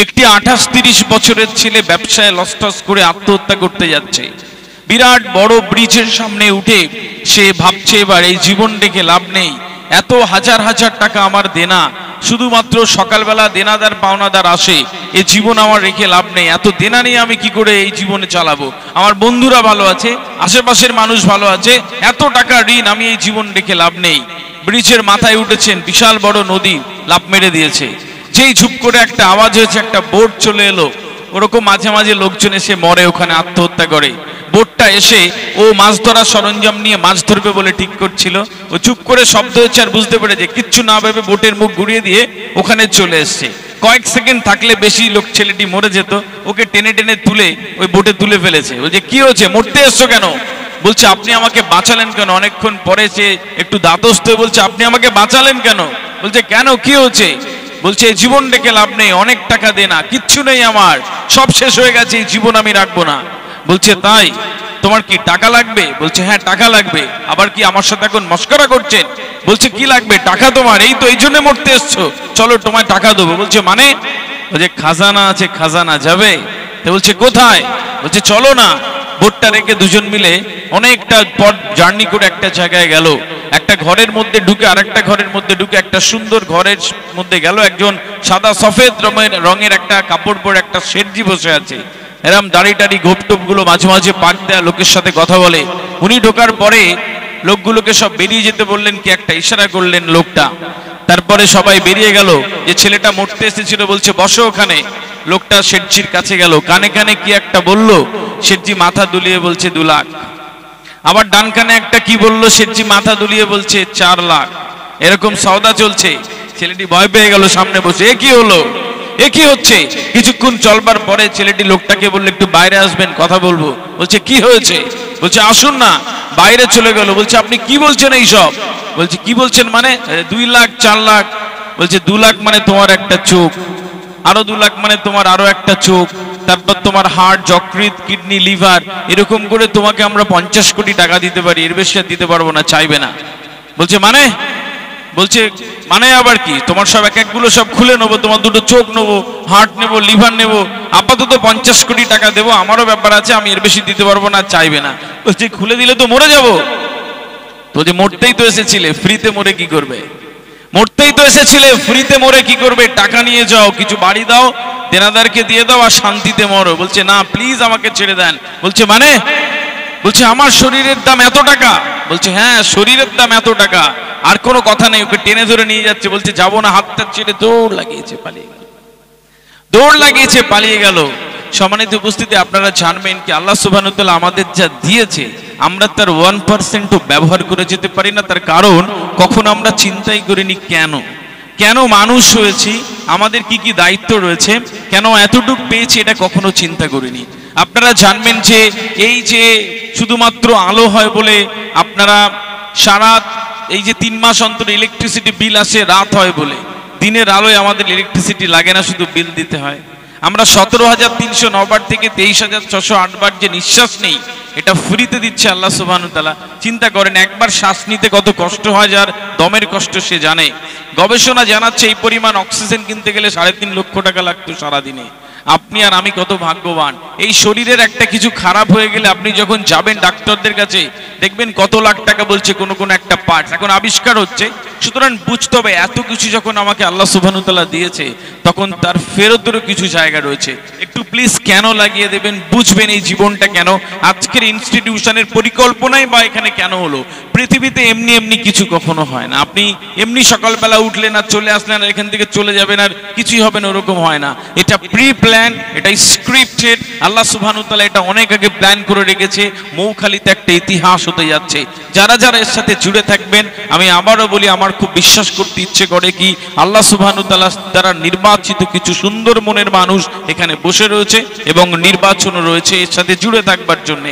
একটি 28-30 বছরের ছেলে ব্যবসায় লসটস করে আত্মহত্যা করতে যাচ্ছে। বিরাট বড় ব্রিজের সামনে উঠে সে ভাবছে এবার এই জীবন রেখে লাভ নেই, এত হাজার হাজার টাকা আমার দেনা, শুধুমাত্র সকালবেলা দেনাদার পাওনাদার আসে, এই জীবন আমার রেখে লাভ নেই, এত দেনা নিয়ে আমি কি করে এই জীবনে চালাবো, আমার বন্ধুরা ভালো আছে, আশেপাশের মানুষ ভালো আছে, এত টাকা ঋণ, আমি এই জীবন রেখে লাভ নেই। ব্রিজের মাথায় উঠেছেন, বিশাল বড় নদী লাফ মেরে দিয়েছে। যেই ঝুপ করে একটা আওয়াজ হয়েছে, একটা বোট চলে এলো, ওরকম মাঝে মাঝে লোকজন এসে মরে, ওখানে আত্মহত্যা করে। বোটটা এসে ও মাছ ধরার সরঞ্জাম নিয়ে মাছ ধরবে বলে ঠিক করছিল, ও চুপ করে শব্দ হচ্ছে আর বুঝতে পেরেছে, কিচ্ছু না ভেবে বোটের মুখ ঘুরিয়ে দিয়ে ওখানে চলে এসছে। কয়েক সেকেন্ড থাকলে বেশি লোক ছেলেটি মরে যেত, ওকে টেনে টেনে তুলে ওই বোটে তুলে ফেলেছে। বলছে কি হয়েছে, মরতে এসছো কেন? বলছে আপনি আমাকে বাঁচালেন কেন? অনেকক্ষণ পরে সে একটু দাঁতস্ত বলছে আপনি আমাকে বাঁচালেন কেন? বলছে কেন, কি হয়েছে? বলছে এই জীবন রেখে লাভ নেই, অনেক টাকা দেনা, কিচ্ছু নেই আমার, সব শেষ হয়ে গেছে, এই জীবন আমি রাখবো না। বলছে তাই, তোমার কি টাকা লাগবে? বলছে হ্যাঁ টাকা লাগবে। আবার কি আমার সাথে এখন মস্করা করছেন? বলছে কি লাগবে? টাকা তোমার, এই তো এই জন্য মরতে এসছো, চলো তোমায় টাকা দেবো। বলছে মানে? বলছে খাজানা আছে, খাজানা যাবে। তো বলছে কোথায়? বলছে চলো না। বোটটা রেখে দুজন মিলে অনেকটা পথ জার্নি করে একটা জায়গায় গেল। একটা ঘরের মধ্যে ঢুকে আরেকটা ঘরের মধ্যে ঢুকে একটা সুন্দর ঘরের মধ্যে গেল। একজন সাদা সফেদ রঙের একটা কাপড় পরে একটা শেঠজি বসে আছে, এরম দাড়ি টাড়ি গোপ টোপ গুলো মাঝে মাঝে পাক দেয়া, লোকের সাথে কথা বলে। উনি ঢোকার পরে লোকগুলোকে সব বেরিয়ে যেতে বললেন, কি একটা ইশারা করলেন লোকটা, তারপরে সবাই বেরিয়ে গেল। যে ছেলেটা মরতে এসেছিল বলছে বসো ওখানে। লোকটা শেঠজির কাছে গেল, কানে কানে কি একটা বলল, শেঠজি মাথা দুলিয়ে বলছে 2 লাখ। আবার ডান কানে একটা কি বললো, শেঠজি মাথা দুলিয়ে বলছে 4 লাখ। এরকম সওদা চলছে। ছেলেটি ভয় পেয়ে গেল, সামনে বসে এ কি হলো, এ কি হচ্ছে? কিছুক্ষণ চলবার পরে ছেলেটি লোকটাকে বললো একটু বাইরে আসবেন, কথা বলবো। বলছে কি হয়েছে? বলছে আসুন না। বাইরে চলে গেল। বলছে আপনি কি বলছেন এইসব? বলছে কি বলছেন মানে? 2 লাখ 4 লাখ। বলছে 2 লাখ মানে তোমার একটা চোখ, আরো 2 লাখ মানে তোমার আরো একটা চোখ, তারপর তোমার হার্ট, যকৃৎ, কিডনি, লিভার, এরকম করে তোমাকে আমরা 50 কোটি টাকা দিতে পারি, এর বেশি আর দিতে পারবো না, চাইবে না। বলছে মানে? বলছে মানে আবার কি, তোমার সব এক একগুলো সব খুলে নেবো, তোমার 2টো চোখ নেবো, হার্ট নেবো, লিভার নেবো, আপাতত 50 কোটি টাকা দেবো, আমারও ব্যাপার আছে, আমি এর বেশি দিতে পারবো না, চাইবে না। বলছে খুলে দিলে তো মরে যাবো। তো যে মরতেই তো এসেছিলে, ফ্রিতে মরে কি করবে? মরতেই তো এসেছিলে, ফ্রিতে মরে কি করবে? টাকা নিয়ে যাও, কিছু বাড়ি দাও, দেনাদারকে দিয়ে দাও, আর শান্তিতে মরো। বলছে না প্লিজ আমাকে ছেড়ে দেন। বলছে মানে? বলছে আমার শরীরের দাম এত টাকা। বলছে হ্যাঁ শরীরের দাম এত টাকা, আর কোনো কথা নেই। ওকে টেনে ধরে নিয়ে যাচ্ছে, বলছে যাবো না, হাতটা ছেড়ে দৌড় লাগিয়েছে, পালিয়ে গেল, দৌড় লাগিয়েছে, পালিয়ে গেল। সম্মানিত উপস্থিতি, আপনারা জানবেন কি আল্লাহ সুবহানাহু ওয়া তাআলা আমাদের যা দিয়েছে আমরা তার 1%ও ব্যবহার করে যেতে পারি না। তার কারণ কখন আমরা চিন্তাই করিনি কেন মানুষ হয়েছি, আমাদের কি কি দায়িত্ব রয়েছে, কেন এতটুকু পেয়েছি, এটা কখনো চিন্তা করিনি। আপনারা জানবেন যে এই যে শুধুমাত্র আলো হয় বলে আপনারা সারা এই যে 3 মাস অন্তর ইলেকট্রিসিটি বিল আসে, রাত হয় বলে দিনের আলোয় আমাদের ইলেকট্রিসিটি লাগে না, শুধু বিল দিতে হয়। আমরা 17,309 বার থেকে 23,608 বার যে নিঃশ্বাস নেই, এটা ফ্রিতে দিচ্ছে আল্লাহ সুবহানাহু ওয়া তাআলা। চিন্তা করেন একবার শ্বাস নিতে কত কষ্ট হয়, যার দমের কষ্ট সে জানে। গবেষণা জানাচ্ছে এই পরিমাণ অক্সিজেন কিনতে গেলে 3.5 লক্ষ টাকা লাগতো সারাদিনে। আপনি আর আমি কত ভাগ্যবান। এই শরীরের একটা কিছু খারাপ হয়ে গেলে আপনি যখন যাবেন ডাক্তারদের কাছে, দেখবেন কত লাখ টাকা বলছে কোন একটা পার্ট এখন আবিষ্কার হচ্ছে। সুতরাং বুঝতে হবে এত কিছু যখন আমাকে আল্লাহ সুবহানাহু ওয়া তাআলা দিয়েছে, তখন তার ফেরতেরও কিছু জায়গা রয়েছে। একটু প্লিজ কেন লাগিয়ে দেবেন, বুঝবেন এই জীবনটা কেন, আজকের ইনস্টিটিউশনের পরিকল্পনাই বা এখানে কেন হলো। পৃথিবীতে এমনি এমনি কিছু কখনো হয় না। আপনি এমনি সকালবেলা উঠলেন আর চলে আসলেন আর এখান থেকে চলে যাবেন আর কিছুই হবে না, ওরকম হয় না। এটা প্রি প্ল্যান, এটা স্ক্রিপ্টেড। আল্লাহ সুবহানাহু ওয়া তাআলা এটা অনেক আগে প্ল্যান করে রেখেছে। মৌখালিতে একটা ইতিহাস হতে যাচ্ছে। যারা যারা এর সাথে জুড়ে থাকবেন, আমি আবারও বলি আমার খুব বিশ্বাস করতে ইচ্ছে করে কি আল্লাহ সুবহানাহু ওয়া তাআলা দ্বারা নির্বাচিত কিছু সুন্দর মনের মানুষ এখানে বসে রয়েছে এবং নির্বাচনও রয়েছে এর সাথে জুড়ে থাকবার জন্য।